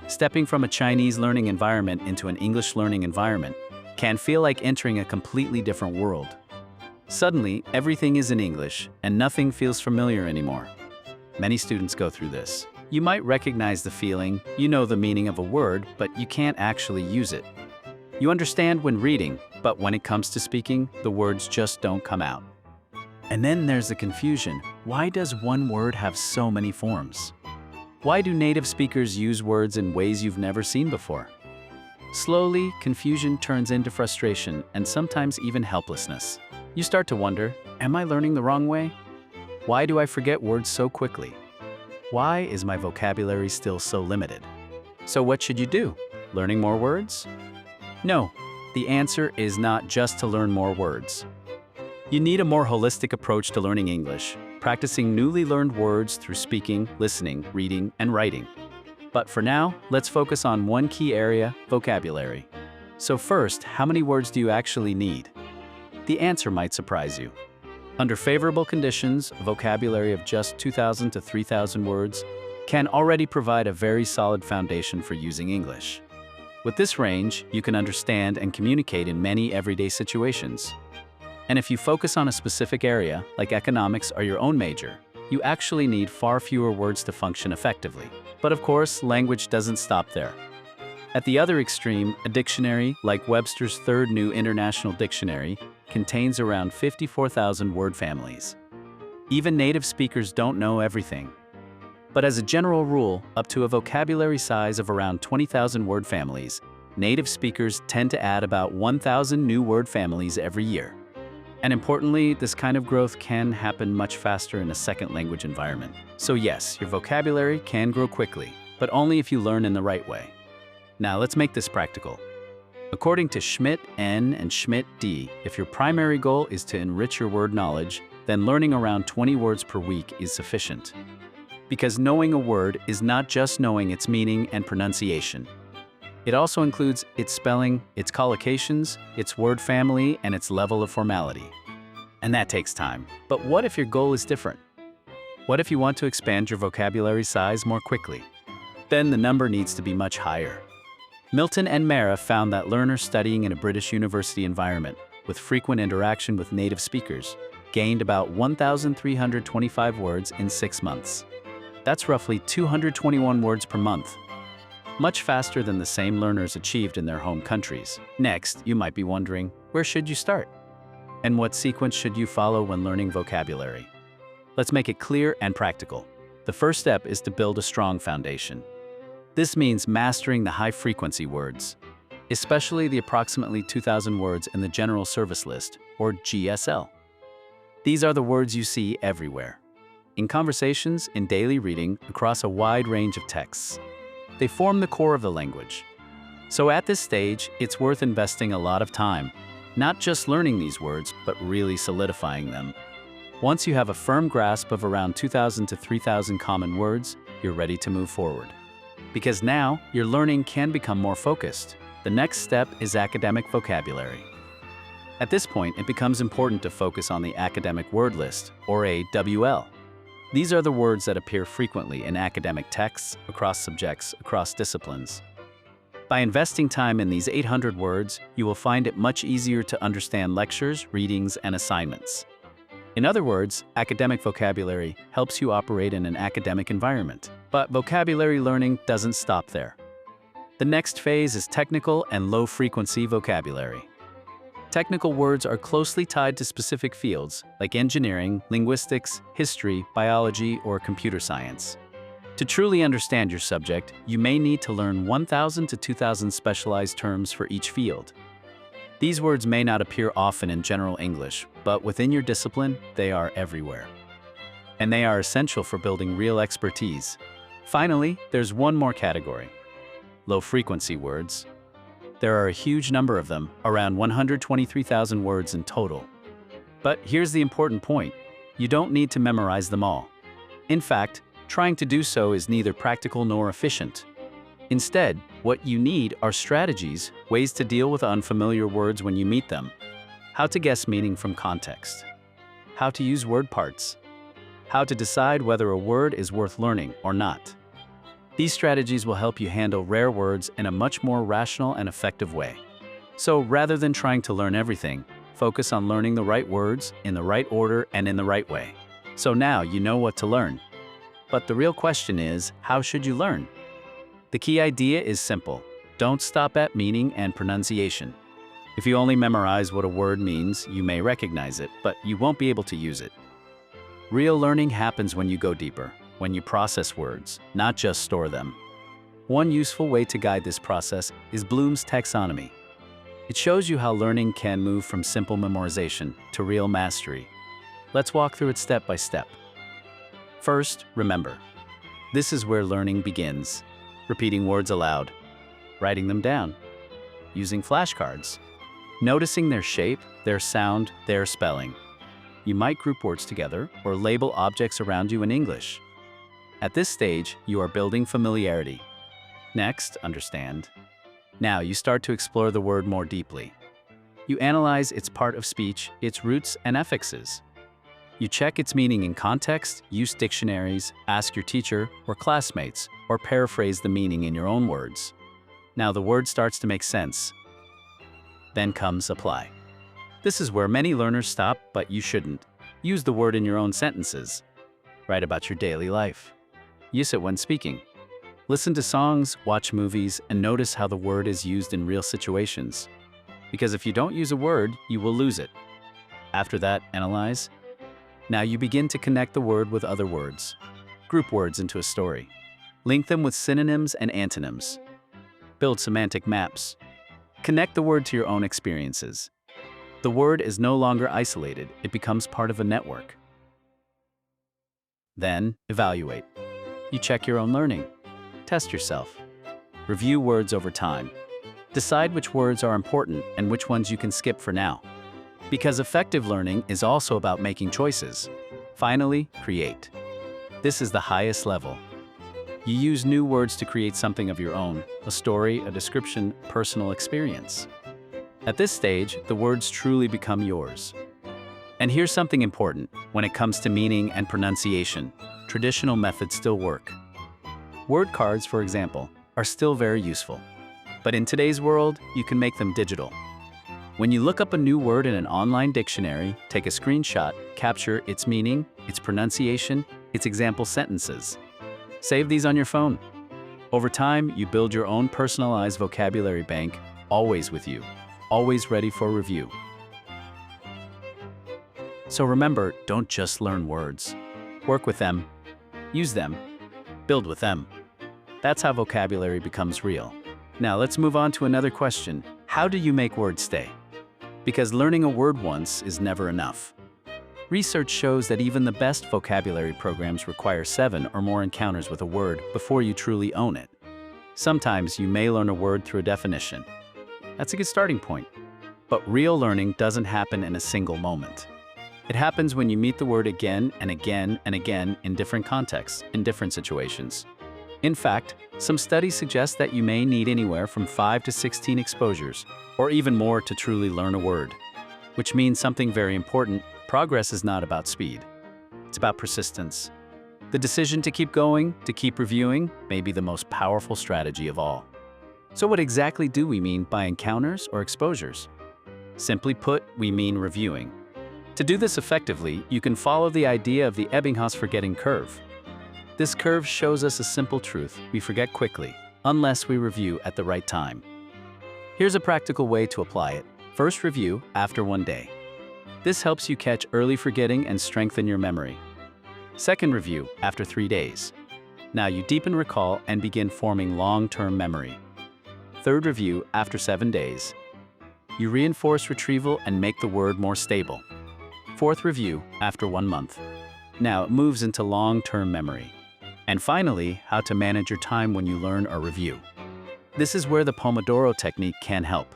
Stepping from a Chinese learning environment into an English learning environment can feel like entering a completely different world. Suddenly, everything is in English, and nothing feels familiar anymore. Many students go through this. You might recognize the feeling, you know the meaning of a word, but you can't actually use it. You understand when reading, but when it comes to speaking, the words just don't come out. And then there's the confusion. Why does one word have so many forms? Why do native speakers use words in ways you've never seen before? Slowly, confusion turns into frustration and sometimes even helplessness. You start to wonder, am I learning the wrong way? Why do I forget words so quickly? Why is my vocabulary still so limited? So what should you do? Learning more words? No, the answer is not just to learn more words. You need a more holistic approach to learning English, practicing newly learned words through speaking, listening, reading, and writing. But for now, let's focus on one key area, vocabulary. So first, how many words do you actually need? The answer might surprise you. Under favorable conditions, a vocabulary of just 2,000 to 3,000 words can already provide a very solid foundation for using English. With this range, you can understand and communicate in many everyday situations. And if you focus on a specific area, like economics or your own major, you actually need far fewer words to function effectively. But of course, language doesn't stop there. At the other extreme, a dictionary, like Webster's Third New International Dictionary, contains around 54,000 word families. Even native speakers don't know everything. But as a general rule, up to a vocabulary size of around 20,000 word families, native speakers tend to add about 1,000 new word families every year. And importantly, this kind of growth can happen much faster in a second language environment. So yes, your vocabulary can grow quickly, but only if you learn in the right way. Now let's make this practical. According to Schmidt N and Schmidt D, if your primary goal is to enrich your word knowledge, then learning around 20 words per week is sufficient. Because knowing a word is not just knowing its meaning and pronunciation. It also includes its spelling, its collocations, its word family, and its level of formality. And that takes time. But what if your goal is different? What if you want to expand your vocabulary size more quickly? Then the number needs to be much higher. Milton and Mara found that learners studying in a British university environment, with frequent interaction with native speakers, gained about 1,325 words in 6 months. That's roughly 221 words per month. Much faster than the same learners achieved in their home countries. Next, you might be wondering, where should you start? And what sequence should you follow when learning vocabulary? Let's make it clear and practical. The first step is to build a strong foundation. This means mastering the high-frequency words, especially the approximately 2,000 words in the General Service List, or GSL. These are the words you see everywhere. In conversations, in daily reading, across a wide range of texts. They form the core of the language. So at this stage, it's worth investing a lot of time, not just learning these words, but really solidifying them. Once you have a firm grasp of around 2,000 to 3,000 common words, you're ready to move forward. Because now, your learning can become more focused. The next step is academic vocabulary. At this point, it becomes important to focus on the academic word list, or AWL. These are the words that appear frequently in academic texts, across subjects, across disciplines. By investing time in these 800 words, you will find it much easier to understand lectures, readings, and assignments. In other words, academic vocabulary helps you operate in an academic environment. But vocabulary learning doesn't stop there. The next phase is technical and low-frequency vocabulary. Technical words are closely tied to specific fields, like engineering, linguistics, history, biology, or computer science. To truly understand your subject, you may need to learn 1,000 to 2,000 specialized terms for each field. These words may not appear often in general English, but within your discipline, they are everywhere. And they are essential for building real expertise. Finally, there's one more category: low-frequency words. There are a huge number of them, around 123,000 words in total. But here's the important point: you don't need to memorize them all. In fact, trying to do so is neither practical nor efficient. Instead, what you need are strategies, ways to deal with unfamiliar words when you meet them, how to guess meaning from context, how to use word parts, how to decide whether a word is worth learning or not. These strategies will help you handle rare words in a much more rational and effective way. So rather than trying to learn everything, focus on learning the right words in the right order and in the right way. So now you know what to learn. But the real question is, how should you learn? The key idea is simple. Don't stop at meaning and pronunciation. If you only memorize what a word means, you may recognize it, but you won't be able to use it. Real learning happens when you go deeper, when you process words, not just store them. One useful way to guide this process is Bloom's taxonomy. It shows you how learning can move from simple memorization to real mastery. Let's walk through it step by step. First, remember. This is where learning begins. Repeating words aloud, writing them down, using flashcards, noticing their shape, their sound, their spelling. You might group words together or label objects around you in English. At this stage, you are building familiarity. Next, understand. Now you start to explore the word more deeply. You analyze its part of speech, its roots and affixes. You check its meaning in context, use dictionaries, ask your teacher or classmates, or paraphrase the meaning in your own words. Now the word starts to make sense. Then comes apply. This is where many learners stop, but you shouldn't. Use the word in your own sentences. Write about your daily life. Use it when speaking. Listen to songs, watch movies, and notice how the word is used in real situations. Because if you don't use a word, you will lose it. After that, analyze. Now you begin to connect the word with other words. Group words into a story. Link them with synonyms and antonyms. Build semantic maps. Connect the word to your own experiences. The word is no longer isolated, it becomes part of a network. Then, evaluate. You check your own learning. Test yourself. Review words over time. Decide which words are important and which ones you can skip for now. Because effective learning is also about making choices. Finally, create. This is the highest level. You use new words to create something of your own, a story, a description, personal experience. At this stage, the words truly become yours. And here's something important. When it comes to meaning and pronunciation, traditional methods still work. Word cards, for example, are still very useful. But in today's world, you can make them digital. When you look up a new word in an online dictionary, take a screenshot, capture its meaning, its pronunciation, its example sentences. Save these on your phone. Over time, you build your own personalized vocabulary bank, always with you, always ready for review. So remember, don't just learn words. Work with them, use them, build with them. That's how vocabulary becomes real. Now let's move on to another question. How do you make words stay? Because learning a word once is never enough. Research shows that even the best vocabulary programs require 7 or more encounters with a word before you truly own it. Sometimes you may learn a word through a definition. That's a good starting point. But real learning doesn't happen in a single moment. It happens when you meet the word again and again and again in different contexts, in different situations. In fact, some studies suggest that you may need anywhere from 5 to 16 exposures, or even more to truly learn a word. Which means something very important: progress is not about speed. It's about persistence. The decision to keep going, to keep reviewing, may be the most powerful strategy of all. So what exactly do we mean by encounters or exposures? Simply put, we mean reviewing. To do this effectively, you can follow the idea of the Ebbinghaus forgetting curve. This curve shows us a simple truth: we forget quickly, unless we review at the right time. Here's a practical way to apply it. First, review after 1 day. This helps you catch early forgetting and strengthen your memory. Second, review after 3 days. Now you deepen recall and begin forming long-term memory. Third, review after 7 days. You reinforce retrieval and make the word more stable. Fourth, review after 1 month. Now it moves into long-term memory. And finally, how to manage your time when you learn or review. This is where the Pomodoro technique can help.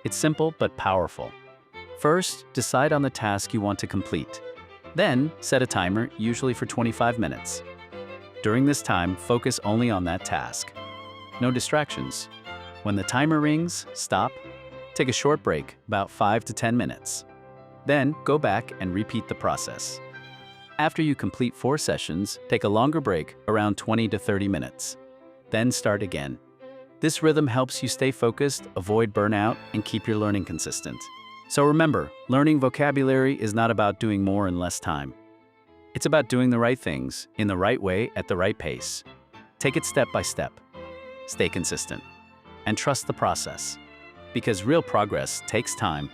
It's simple but powerful. First, decide on the task you want to complete. Then, set a timer, usually for 25 minutes. During this time, focus only on that task. No distractions. When the timer rings, stop. Take a short break, about 5 to 10 minutes. Then, go back and repeat the process. After you complete 4 sessions, take a longer break, around 20 to 30 minutes. then start again. This rhythm helps you stay focused, avoid burnout, and keep your learning consistent. So remember, learning vocabulary is not about doing more in less time. It's about doing the right things, in the right way, at the right pace. Take it step by step. Stay consistent. And trust the process. Because real progress takes time